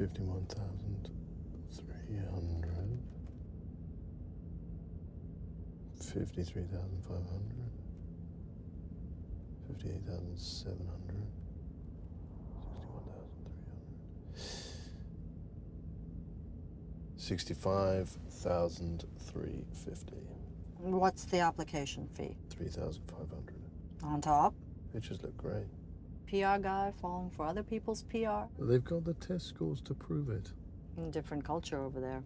51,300. 53,500. 58,700. 61,300. 65,350. What's the application fee? 3,500. On top? Pictures look great. PR guy falling for other people's PR? They've got the test scores to prove it. Different culture over there.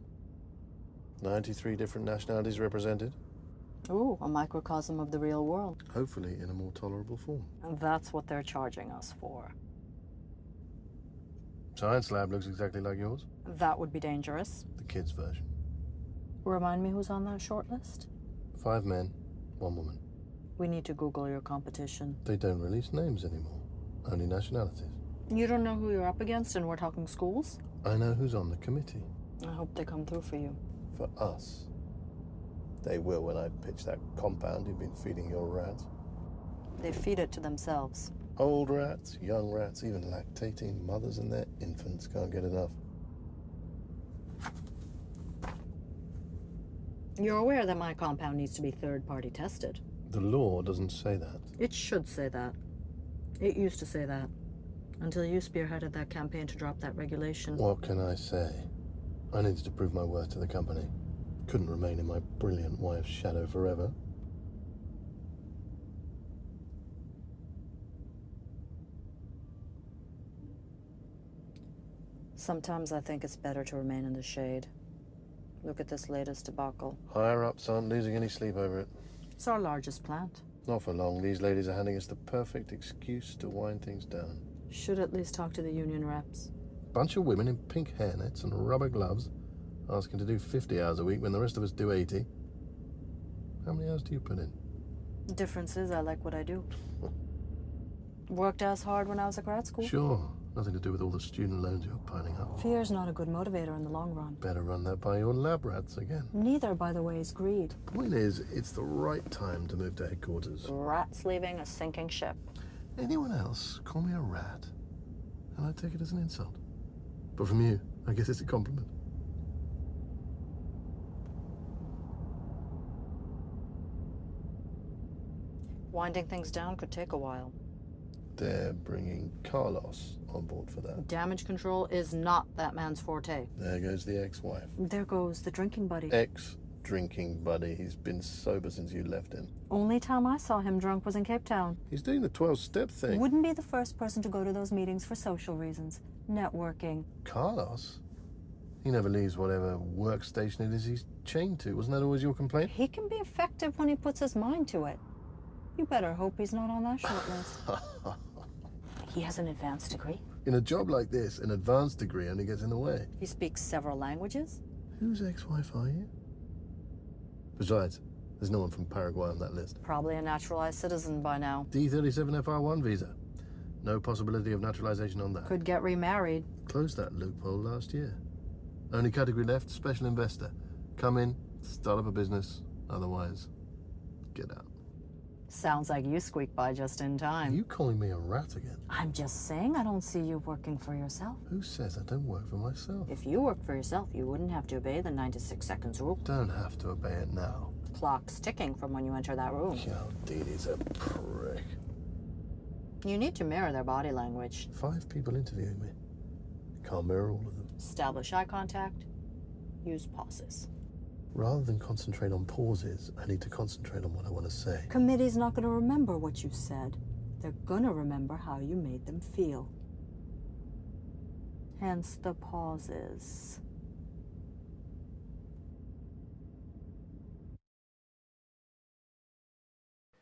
93 different nationalities represented. Ooh, a microcosm of the real world. Hopefully in a more tolerable form. And that's what they're charging us for. Science lab looks exactly like yours. That would be dangerous. The kids' version. Remind me who's on that short list? 5 men, 1 woman. We need to Google your competition. They don't release names anymore. Only nationalities. You don't know who you're up against and we're talking schools? I know who's on the committee. I hope they come through for you. For us. They will when I pitch that compound you've been feeding your rats. They feed it to themselves. Old rats, young rats, even lactating mothers and their infants can't get enough. You're aware that my compound needs to be third-party tested. The law doesn't say that. It should say that. It used to say that. Until you spearheaded that campaign to drop that regulation. What can I say? I needed to prove my worth to the company. Couldn't remain in my brilliant wife's shadow forever. Sometimes I think it's better to remain in the shade. Look at this latest debacle. Higher ups aren't losing any sleep over it. It's our largest plant. Not for long. These ladies are handing us the perfect excuse to wind things down. Should at least talk to the union reps. Bunch of women in pink hairnets and rubber gloves asking to do 50 hours a week when the rest of us do 80. How many hours do you put in? The difference is I like what I do. Worked as hard when I was at grad school. Sure. Nothing to do with all the student loans you're piling up. Fear's not a good motivator in the long run. Better run that by your lab rats again. Neither, by the way, is greed. Point is, it's the right time to move to headquarters. Rats leaving a sinking ship. Anyone else call me a rat, and I take it as an insult. But from you, I guess it's a compliment. Winding things down could take a while. They're bringing Carlos on board for that. Damage control is not that man's forte. There goes the ex-wife. There goes the drinking buddy. Ex-drinking buddy. He's been sober since you left him. Only time I saw him drunk was in Cape Town. He's doing the 12-step thing. Wouldn't be the first person to go to those meetings for social reasons. Networking. Carlos? He never leaves whatever workstation it is he's chained to. Wasn't that always your complaint? He can be effective when he puts his mind to it. You better hope he's not on that short list. He has an advanced degree. In a job like this, an advanced degree only gets in the way. He speaks several languages. Whose ex-wife are you? Besides, there's no one from Paraguay on that list. Probably a naturalized citizen by now. D37FR1 visa. No possibility of naturalization on that. Could get remarried. Closed that loophole last year. Only category left, special investor. Come in, start up a business. Otherwise, get out. Sounds like you squeaked by just in time. Are you calling me a rat again? I'm just saying I don't see you working for yourself. Who says I don't work for myself? If you worked for yourself, you wouldn't have to obey the 96 seconds rule. Don't have to obey it now. Clock's ticking from when you enter that room. Yo, Dee a prick. You need to mirror their body language. 5 people interviewing me. Can't mirror all of them. Establish eye contact. Use pauses. Rather than concentrate on pauses, I need to concentrate on what I want to say. Committee's not going to remember what you said. They're going to remember how you made them feel. Hence the pauses.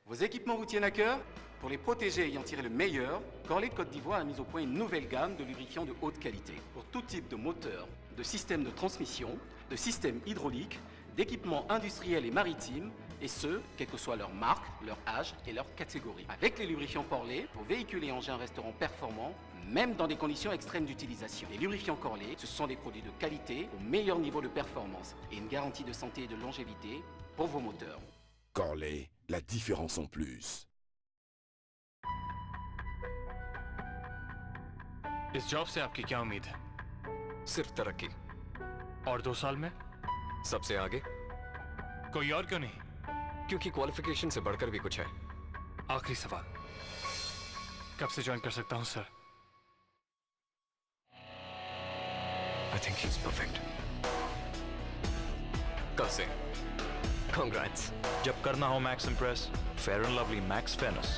Vos équipements vous tiennent à cœur? Pour les protéger ayant tiré le meilleur, Corley Côte d'Ivoire a mis au point une nouvelle gamme de lubrifiants de haute qualité. Pour tout type de moteur, de système de transmission, de système hydraulique, d'équipements industriels et maritimes, et ce, quelle que soit leur marque, leur âge et leur catégorie. Avec les lubrifiants Corley, vos véhicules et engins resteront performants, même dans des conditions extrêmes d'utilisation. Les lubrifiants Corley, ce sont des produits de qualité au meilleur niveau de performance et une garantie de santé et de longévité pour vos moteurs. Corley, la différence en plus. इस job से आपकी क्या उम्मीद है? सिर्फ तरक्की। और 2 साल में सबसे आगे। कोई और क्यों नहीं? क्योंकि क्वालिफिकेशन से बढ़कर भी कुछ है। आखिरी सवाल, कब से ज्वाइन कर सकता हूं sir? I think he's perfect. कल से। Congrats. जब करना हो max impress, fair and lovely max fairness.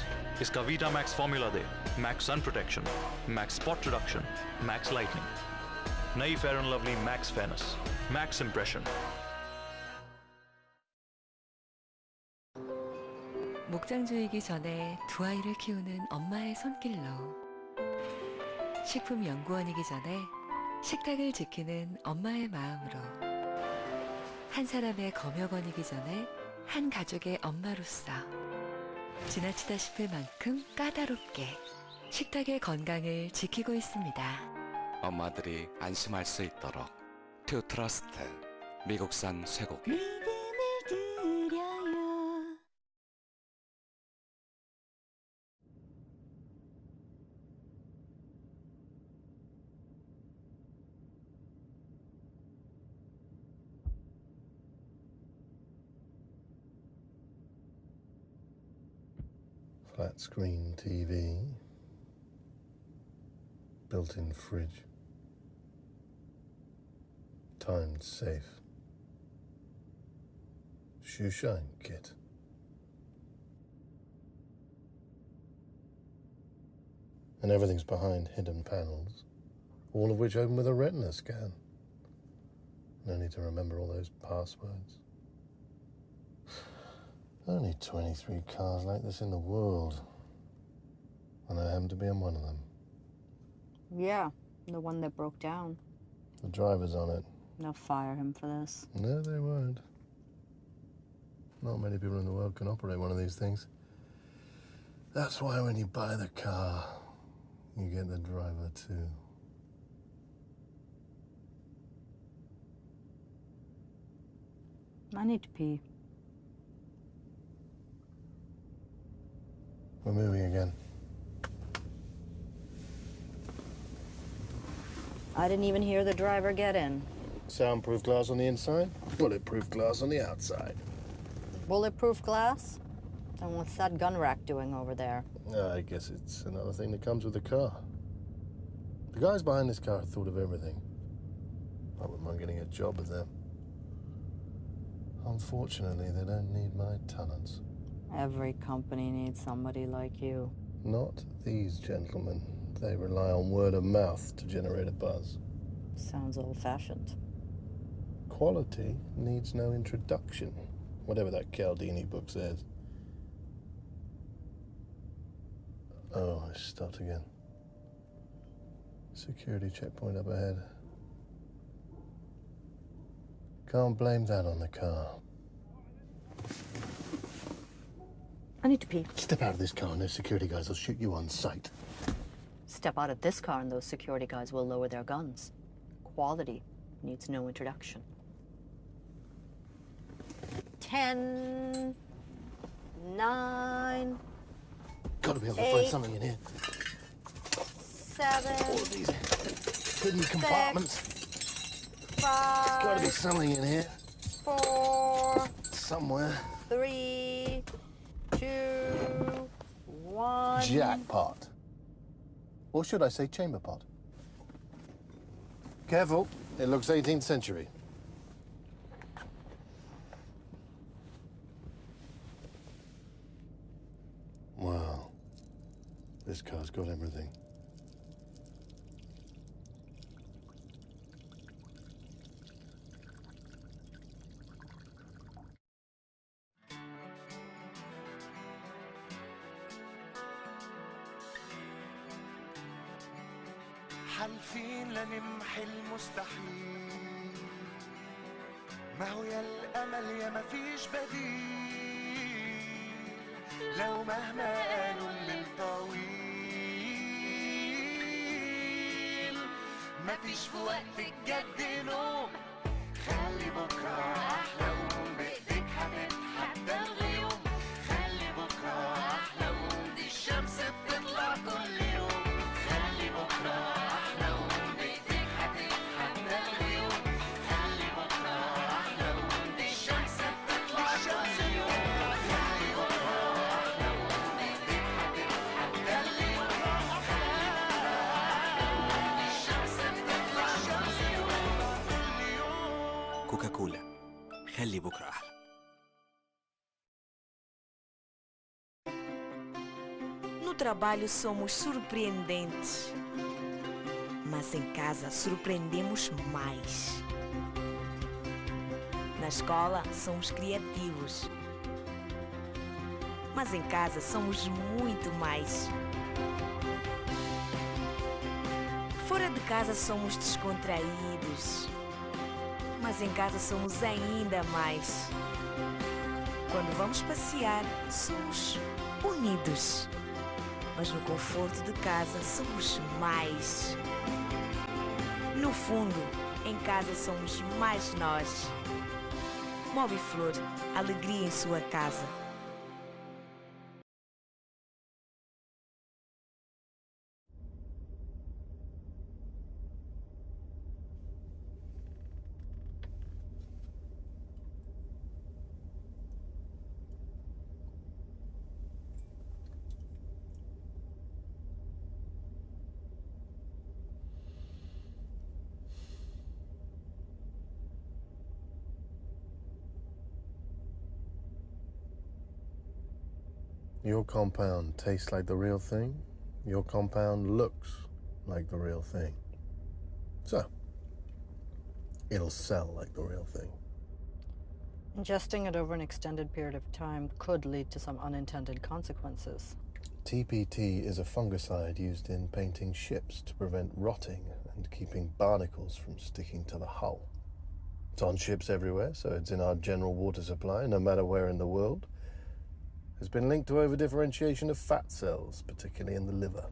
इसका वीटा मैक्स फॉर्मूला दे, max sun protection, max spot reduction, max lightening. नई fair and lovely max fairness, max impression. 목장주이기 전에 2 아이를 키우는 엄마의 손길로, 식품 연구원이기 전에 식탁을 지키는 엄마의 마음으로, 한 사람의 검역원이기 전에 한 가족의 엄마로서 지나치다 싶을 만큼 까다롭게 식탁의 건강을 지키고 있습니다. 엄마들이 안심할 수 있도록 튜트러스트 미국산 쇠고기. 믿음을 드려요. Flat screen TV, built-in fridge, timed safe, shoe shine kit. And everything's behind hidden panels, all of which open with a retina scan. No need to remember all those passwords. Only 23 cars like this in the world, and I happen to be in one of them. Yeah, the one that broke down. The driver's on it. They'll fire him for this. No, they won't. Not many people in the world can operate one of these things. That's why when you buy the car, you get the driver too. I need to pee. We're moving again. I didn't even hear the driver get in. Soundproof glass on the inside, bulletproof glass on the outside. Bulletproof glass? And what's that gun rack doing over there? I guess it's another thing that comes with the car. The guys behind this car have thought of everything. I wouldn't mind getting a job with them. Unfortunately, they don't need my talents. Every company needs somebody like you. Not these gentlemen. They rely on word of mouth to generate a buzz. Sounds old-fashioned. Quality needs no introduction, whatever that Cialdini book says. Oh, I stopped again. Security checkpoint up ahead. Can't blame that on the car. I need to pee. Step out of this car and those security guys will shoot you on sight. Step out of this car and those security guys will lower their guns. Quality needs no introduction. 10, 9, Gotta be able to 8, find something in here. 7, All of these hidden compartments. 5, Gotta be something in here. 4, Somewhere. 3, 2, 1. Jackpot. Or should I say chamber pot? Careful, it looks 18th century. Wow. This car's got everything. حالفين لنمحي المستحيل ما هو يا الأمل يا ما فيش بديل لو مهما قالوا الليل طويل ما فيش في وقت الجد نوم خلي بكرة أحلى وقوم بإيديك هتتحدى الغيوم خلي بكرة أحلى وقوم دي الشمس بتطلع كل يوم خلي بكرة أحلى وقوم بإيديك هتتحدى خلي بكرة أحلى. No trabalho somos surpreendentes. Mas em casa surpreendemos mais. Na escola somos criativos. Mas em casa somos muito mais. Fora de casa somos descontraídos. Mas em casa somos ainda mais. Quando vamos passear, somos unidos. Mas no conforto de casa somos mais. No fundo, em casa somos mais nós. Mouthfeel, alegria em sua casa. Your compound tastes like the real thing. Your compound looks like the real thing. So, it'll sell like the real thing. Ingesting it over an extended period of time could lead to some unintended consequences. TPT is a fungicide used in painting ships to prevent rotting and keeping barnacles from sticking to the hull. It's on ships everywhere, so it's in our general water supply, no matter where in the world. Has been linked to over-differentiation of fat cells, particularly in the liver.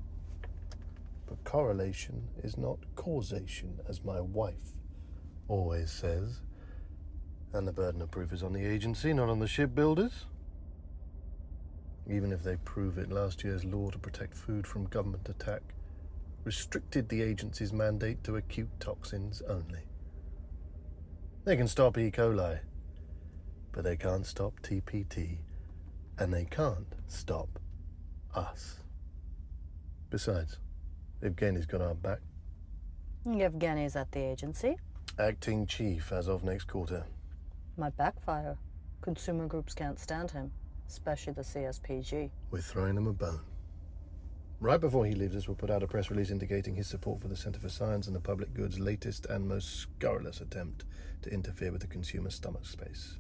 But correlation is not causation, as my wife always says. And the burden of proof is on the agency, not on the shipbuilders. Even if they prove it, last year's law to protect food from government attack restricted the agency's mandate to acute toxins only. They can stop E. coli, but they can't stop TPT. And they can't stop us. Besides, Evgeny's got our back. Evgeny's at the agency. Acting chief as of next quarter. Might backfire. Consumer groups can't stand him, especially the CSPG. We're throwing him a bone. Right before he leaves us, we'll put out a press release indicating his support for the Centre for Science and the Public Good's latest and most scurrilous attempt to interfere with the consumer stomach space.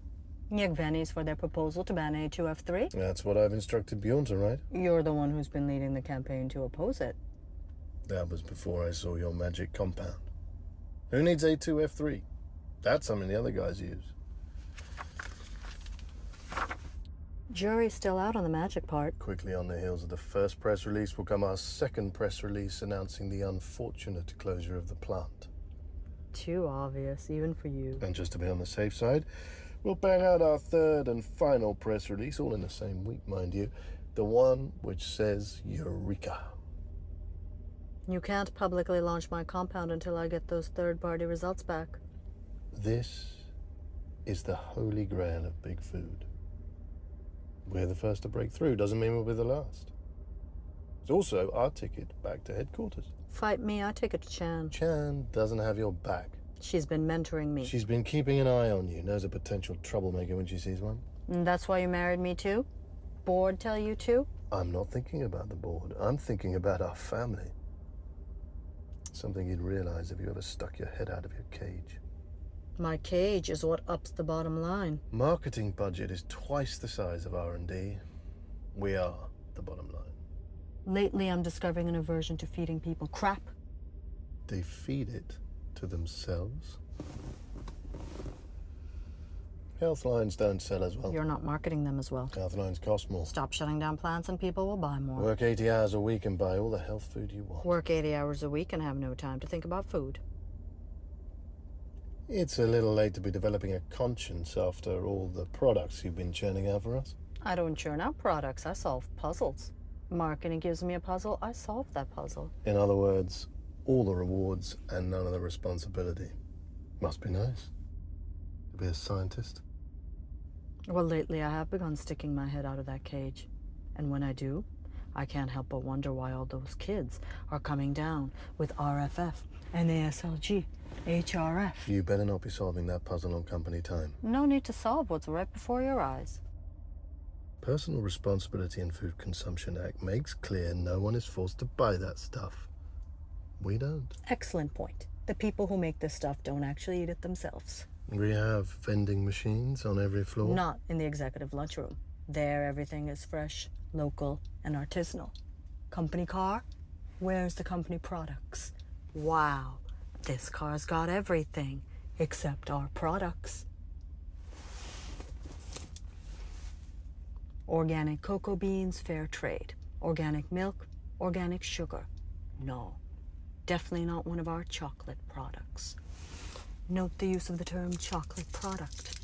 Evgeny's for their proposal to ban A2F3? That's what I've instructed Bjorn to write. You're the one who's been leading the campaign to oppose it. That was before I saw your magic compound. Who needs A2F3? That's something the other guys use. Jury's still out on the magic part. Quickly on the heels of the first press release will come our second press release announcing the unfortunate closure of the plant. Too obvious, even for you. And just to be on the safe side, we'll bang out our third and final press release, all in the same week, mind you. The one which says Eureka. You can't publicly launch my compound until I get those third-party results back. This is the holy grail of big food. We're the first to break through, doesn't mean we'll be the last. It's also our ticket back to headquarters. Fight me, I take it to Chan. Chan doesn't have your back. She's been mentoring me. She's been keeping an eye on you, knows a potential troublemaker when she sees one. And that's why you married me too? Board tell you to? I'm not thinking about the board. I'm thinking about our family. Something you'd realize if you ever stuck your head out of your cage. My cage is what ups the bottom line. Marketing budget is twice the size of R&D. We are the bottom line. Lately, I'm discovering an aversion to feeding people crap. They feed it to themselves. Health lines don't sell as well. You're not marketing them as well. Health lines cost more. Stop shutting down plants and people will buy more. Work 80 hours a week and buy all the health food you want. Work 80 hours a week and have no time to think about food. It's a little late to be developing a conscience after all the products you've been churning out for us. I don't churn out products, I solve puzzles. Marketing gives me a puzzle, I solve that puzzle. In other words, all the rewards and none of the responsibility. Must be nice to be a scientist. Well, lately I have begun sticking my head out of that cage. And when I do, I can't help but wonder why all those kids are coming down with RFF and ASLG HRF. You better not be solving that puzzle on company time. No need to solve what's right before your eyes. Personal Responsibility in Food Consumption Act makes clear no one is forced to buy that stuff. We don't. Excellent point. The people who make this stuff don't actually eat it themselves. We have vending machines on every floor. Not in the executive lunchroom. There, everything is fresh, local, and artisanal. Company car? Where's the company products? Wow, this car's got everything except our products. Organic cocoa beans, fair trade. Organic milk, organic sugar. No, definitely not one of our chocolate products. Note the use of the term chocolate product.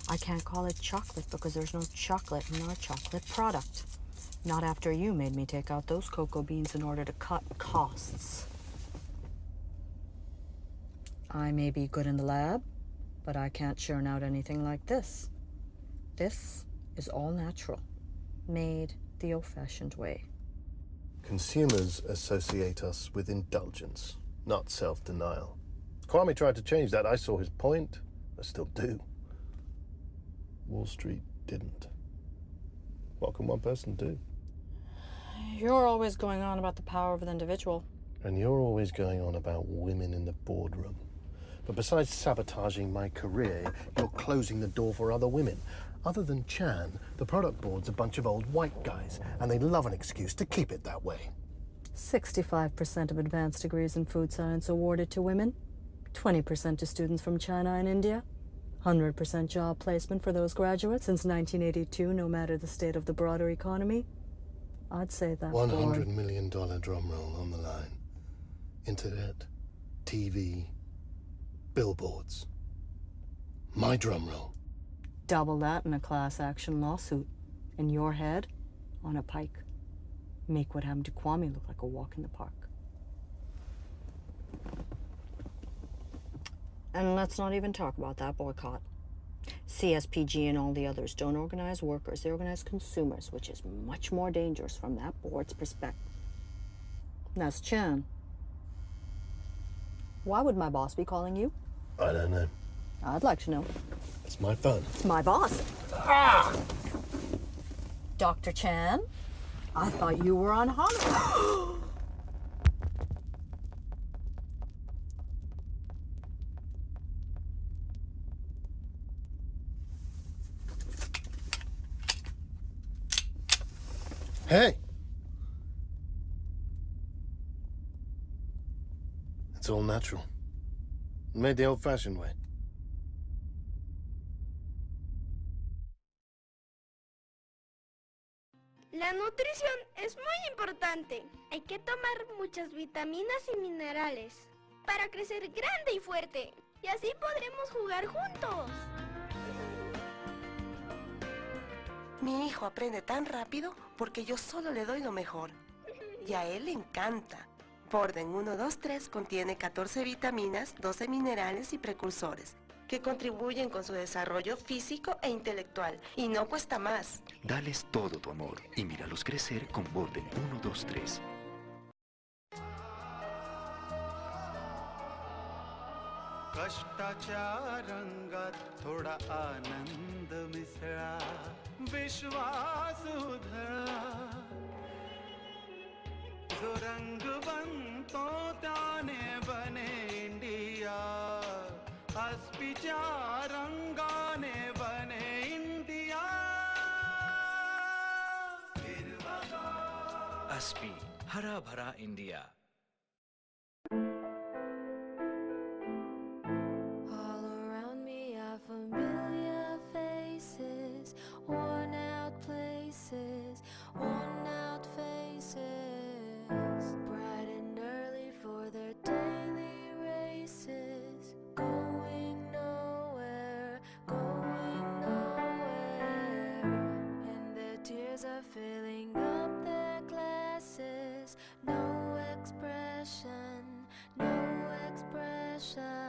I can't call it chocolate because there's no chocolate in our chocolate product. Not after you made me take out those cocoa beans in order to cut costs. I may be good in the lab, but I can't churn out anything like this. This is all natural, made the old-fashioned way. Consumers associate us with indulgence, not self-denial. Kwame tried to change that. I saw his point. I still do. Wall Street didn't. What can one person do? You're always going on about the power of the individual. And you're always going on about women in the boardroom. But besides sabotaging my career, you're closing the door for other women. Other than Chan, the product board's a bunch of old white guys, and they love an excuse to keep it that way. 65% of advanced degrees in food science awarded to women, 20% to students from China and India, 100% job placement for those graduates since 1982, no matter the state of the broader economy. I'd say that $100 million drum roll on the line. Internet, TV, billboards. My drum roll. Double that in a class action lawsuit. In your head, on a pike. Make what happened to Kwame look like a walk in the park. And let's not even talk about that boycott. CSPG and all the others don't organize workers, they organize consumers, which is much more dangerous from that board's perspective. That's Chan. Why would my boss be calling you? I don't know. I'd like to know. It's my phone. It's my boss. Ah! Dr. Chan, I thought you were on holiday. Hey! It's all natural. Made the old-fashioned way. La nutrición es muy importante. Hay que tomar muchas vitaminas y minerales para crecer grande y fuerte. Y así podremos jugar juntos. Mi hijo aprende tan rápido porque yo solo le doy lo mejor. Y a él le encanta. Borden 1, 2, 3 contiene 14 vitaminas, 12 minerales y precursores que contribuyen con su desarrollo físico e intelectual. Y no cuesta más. Dales todo tu amor y míralos crecer con Borden 1, 2, 3. कष्टाच्या रंगात थोडा आनंद मिसळा विश्वास उधळा जो रंग बनतो त्याने बने India अस्पीच्या रंगाने बने इंडिया अस्पी हरा भरा India Familiar faces, worn out places, worn out faces, bright and early for their daily races, going nowhere, and their tears are filling up their glasses, no expression, no expression.